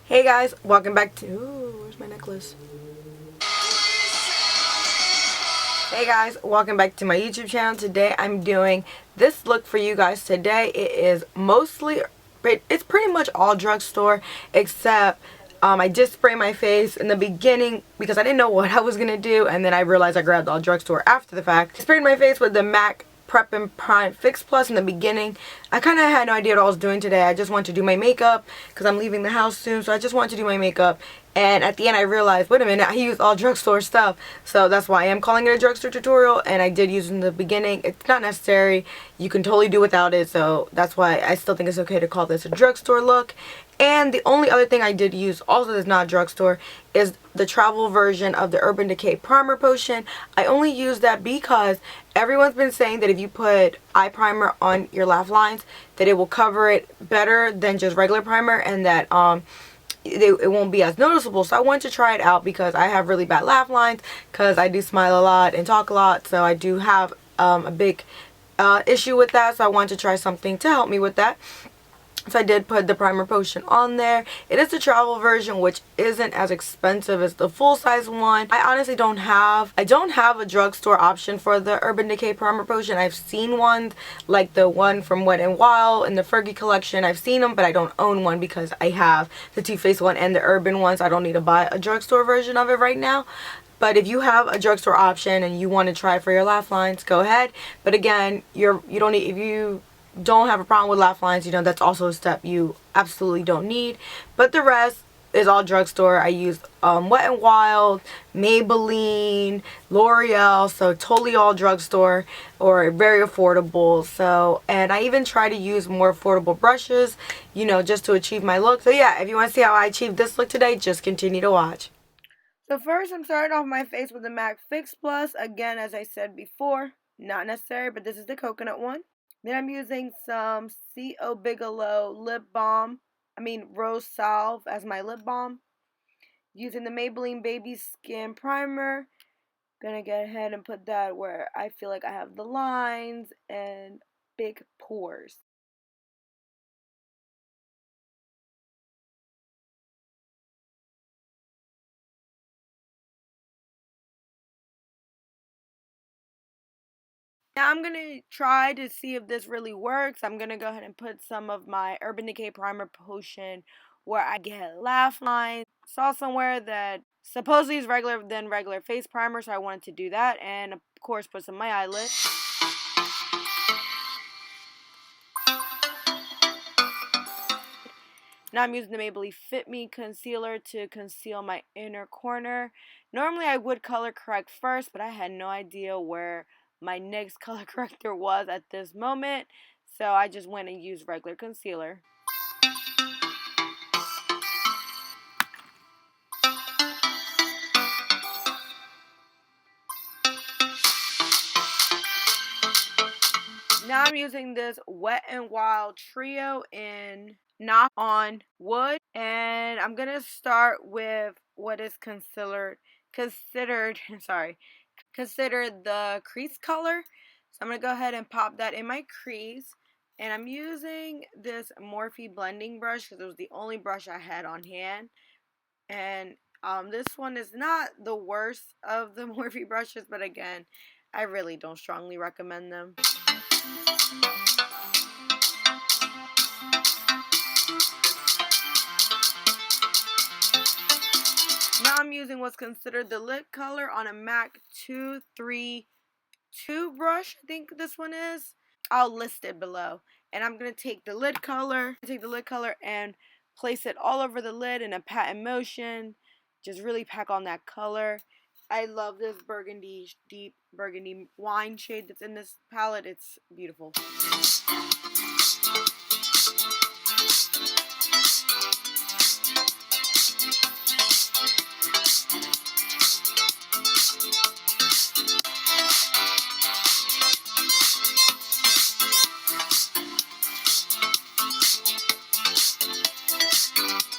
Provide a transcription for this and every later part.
Hey guys, welcome back to, where's my necklace? Hey guys, welcome back to my YouTube channel. Today I'm doing this look for you guys. Today it is mostly, it's pretty much all drugstore except I did spray my face in the beginning because I didn't know what I was going to do, and then I realized I grabbed all drugstore after the fact. I sprayed my face with the MAC Prep and Prime Fix Plus in the beginning. I kind of had no idea what I was doing today. I just wanted to do my makeup because I'm leaving the house soon, so I just wanted to do my makeup. And at the end I realized, wait a minute, I used all drugstore stuff. So that's why I am calling it a drugstore tutorial, and I did use it in the beginning. It's not necessary. You can totally do without it, so that's why I still think it's okay to call this a drugstore look. And the only other thing I did use, also that's not drugstore, is the travel version of the Urban Decay Primer Potion. I only use that because everyone's been saying that if you put eye primer on your laugh lines, that it will cover it better than just regular primer, and that it won't be as noticeable. So I wanted to try it out because I have really bad laugh lines because I do smile a lot and talk a lot, so I do have a big issue with that. So I wanted to try something to help me with that. So I did put the primer potion on there. It is the travel version, which isn't as expensive as the full size one. I honestly don't have a drugstore option for the Urban Decay primer potion. I've seen ones like the one from Wet n Wild in the Fergie collection. I've seen them, but I don't own one because I have the Too Faced one and the Urban one, so I don't need to buy a drugstore version of it right now. But if you have a drugstore option and you want to try it for your laugh lines, go ahead. But again, you don't need, if you don't have a problem with laugh lines, that's also a step you absolutely don't need. But the rest is all drugstore. I use Wet n Wild, Maybelline, L'Oreal, so totally all drugstore or very affordable. So, and I even try to use more affordable brushes, just to achieve my look. So yeah, if you want to see how I achieved this look today, just continue to watch. So first, I'm starting off my face with the MAC Fix Plus. Again, as I said before, not necessary, but this is the coconut one. Then I'm using some C.O. Bigelow lip balm. Rose salve as my lip balm. Using the Maybelline Baby Skin Primer. Gonna get ahead and put that where I feel like I have the lines and big pores. Now I'm going to try to see if this really works. I'm going to go ahead and put some of my Urban Decay Primer Potion where I get laugh lines. Saw somewhere that supposedly is regular than regular face primer, so I wanted to do that. And of course put some on my eyelid. Now I'm using the Maybelline Fit Me Concealer to conceal my inner corner. Normally I would color correct first, but I had no idea where my NYX color corrector was at this moment, so I just went and used regular concealer. Now I'm using this Wet n Wild Trio in Knock on Wood, and I'm gonna start with what is considered considered the crease color. So I'm gonna go ahead and pop that in my crease, and I'm using this Morphe blending brush because it was the only brush I had on hand. And this one is not the worst of the Morphe brushes, but again, I really don't strongly recommend them. Now I'm using what's considered the lid color on a MAC 232 brush. I think this one is. I'll list it below. And I'm going to take the lid color and place it all over the lid in a pat motion. Just really pack on that color. I love this burgundy, deep burgundy wine shade that's in this palette. It's beautiful.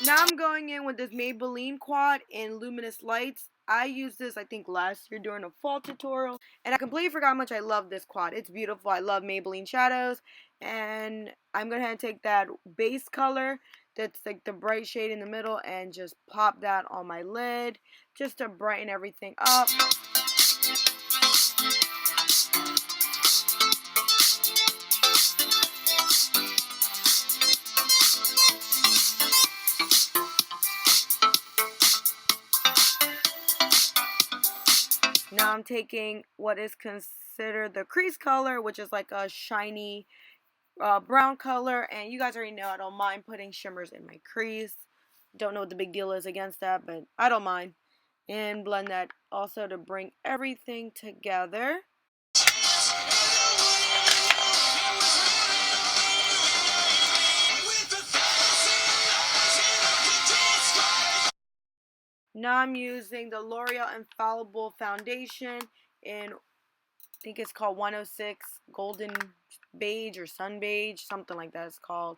Now I'm going in with this Maybelline quad in Luminous Lights. I used this, I think, last year during a fall tutorial, and I completely forgot how much I love this quad. It's beautiful. I love Maybelline shadows, and I'm going to take that base color that's like the bright shade in the middle and just pop that on my lid just to brighten everything up. Now I'm taking what is considered the crease color, which is like a shiny brown color, and you guys already know I don't mind putting shimmers in my crease. Don't know what the big deal is against that, but I don't mind. And blend that also to bring everything together. Now I'm using the L'Oreal Infallible foundation in, I think it's called 106 Golden Beige or Sun Beige, something like that it's called.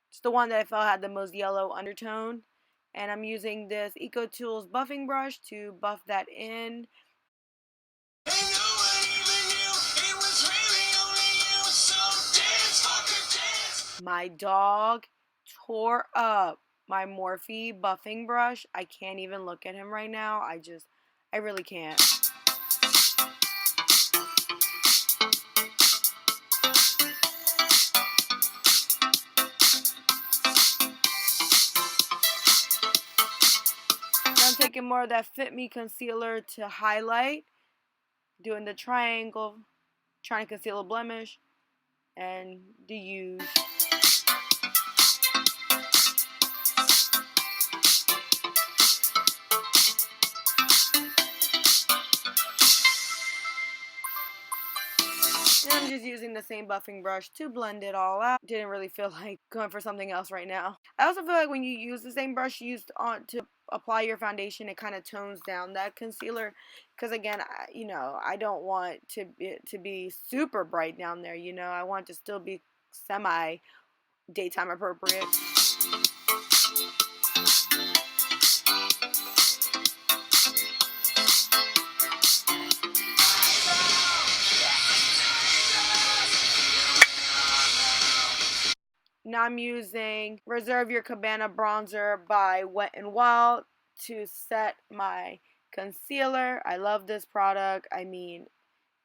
It's the one that I felt had the most yellow undertone. And I'm using this Ecotools buffing brush to buff that in. My dog tore up my Morphe buffing brush. I can't even look at him right now. I really can't. Now I'm taking more of that Fit Me concealer to highlight, doing the triangle, trying to conceal a blemish, and the use. And I'm just using the same buffing brush to blend it all out. Didn't really feel like going for something else right now. I also feel like when you use the same brush you used on to apply your foundation, it kind of tones down that concealer. Because again, I don't want to be super bright down there. I want to still be semi daytime appropriate. Now I'm using Reserve Your Cabana bronzer by Wet n Wild to set my concealer. I love this product. I mean,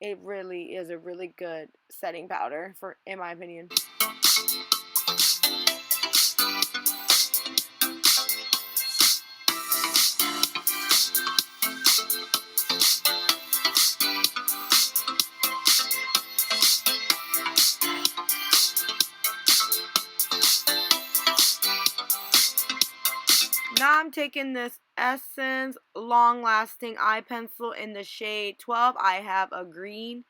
it really is a really good setting powder in my opinion. Now I'm taking this Essence Long Lasting Eye Pencil in the shade 12. I have a green.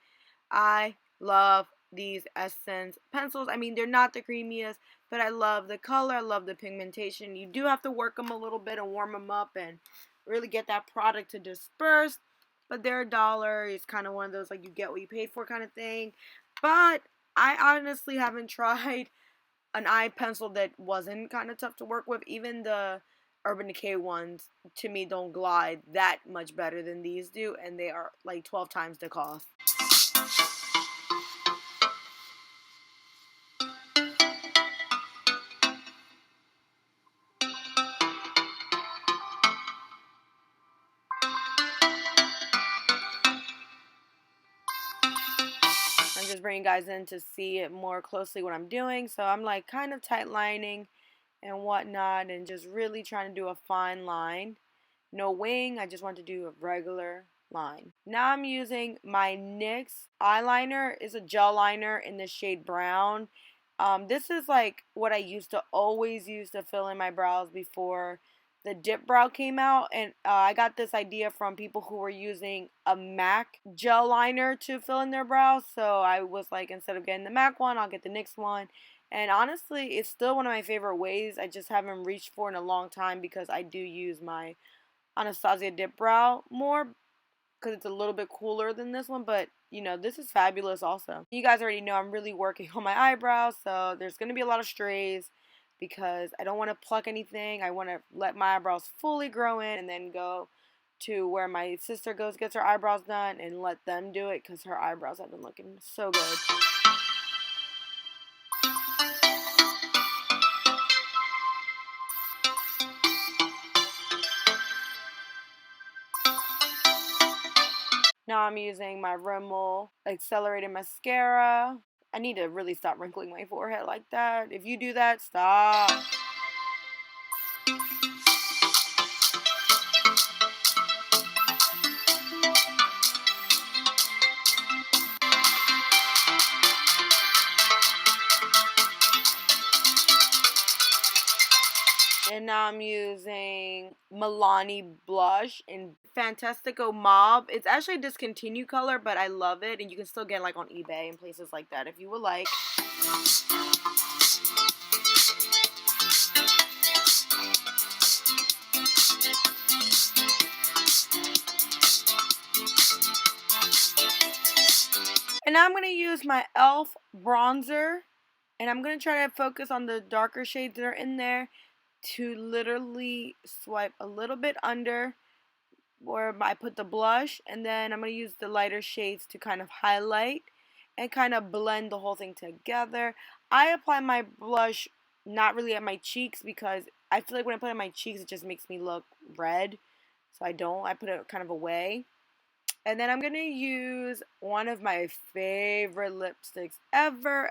I love these Essence pencils. I mean, they're not the creamiest, but I love the color. I love the pigmentation. You do have to work them a little bit and warm them up and really get that product to disperse. But they're $1. It's kind of one of those like you get what you pay for kind of thing. But I honestly haven't tried an eye pencil that wasn't kind of tough to work with. Even the Urban Decay ones, to me, don't glide that much better than these do, and they are like 12 times the cost. I'm just bringing you guys in to see it more closely what I'm doing. So I'm like kind of tight lining and whatnot and just really trying to do a fine line. No wing, I just want to do a regular line. Now I'm using my NYX eyeliner. It's a gel liner in the shade brown. This is like what I used to always use to fill in my brows before the dip brow came out, and I got this idea from people who were using a MAC gel liner to fill in their brows. So I was like, instead of getting the MAC one, I'll get the NYX one. And honestly, it's still one of my favorite ways. I just haven't reached for in a long time because I do use my Anastasia dip brow more because it's a little bit cooler than this one, but this is fabulous also. You guys already know I'm really working on my eyebrows, so there's going to be a lot of strays because I don't want to pluck anything. I want to let my eyebrows fully grow in and then go to where my sister gets her eyebrows done and let them do it because her eyebrows have been looking so good. Now I'm using my Rimmel Accelerator Mascara. I need to really stop wrinkling my forehead like that. If you do that, stop. And now I'm using Milani blush in Fantasico Mauve. It's actually a discontinued color, but I love it. And you can still get it like on eBay and places like that if you would like. And now I'm going to use my e.l.f. bronzer. And I'm going to try to focus on the darker shades that are in there to literally swipe a little bit under where I put the blush, and then I'm going to use the lighter shades to kind of highlight and kind of blend the whole thing together. I apply my blush not really at my cheeks because I feel like when I put it on my cheeks it just makes me look red, so I put it kind of away. And then I'm going to use one of my favorite lipsticks ever.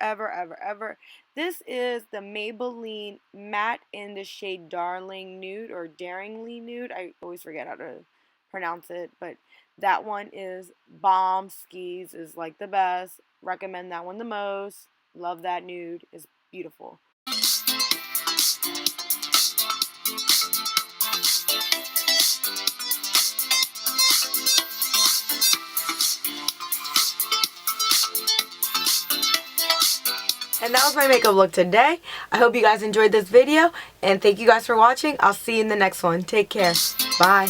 This is the Maybelline Matte in the shade Darling Nude or Daringly Nude. I always forget how to pronounce it, but that one is bomb skis, is like the best. Recommend that one the most. Love that nude. It's beautiful. And that was my makeup look today. I hope you guys enjoyed this video, and thank you guys for watching. I'll see you in the next one. Take care. Bye.